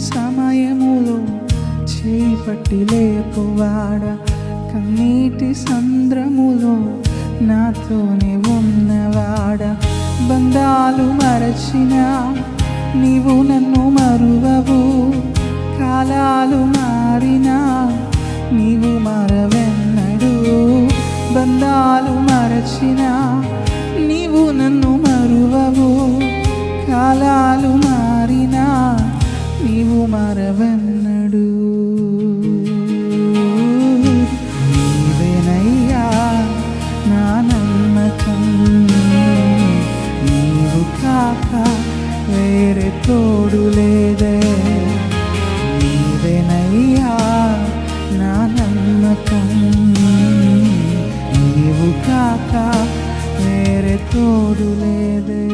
సమయములో చేపట్టి లేపువాడ, కన్నీటి సంద్రములో నాతోనే ఉన్నవాడ. బంధాలు మరచినా నీవు నన్ను మరువవు, కాలాలు మారినా నీవు మరవెన్నడు. బంధాలు మరచినా నీవు నన్ను మరువవు, కాలాలు మారినా నీవు మరవెన్నడు. నీవేనయ్యా నా నమ్మకం, నీవు కాక వేరే తోడు లేదే. నీవేనయ్యా నా నమ్మకం, నీవు కాక వేరే తోడు లేదే.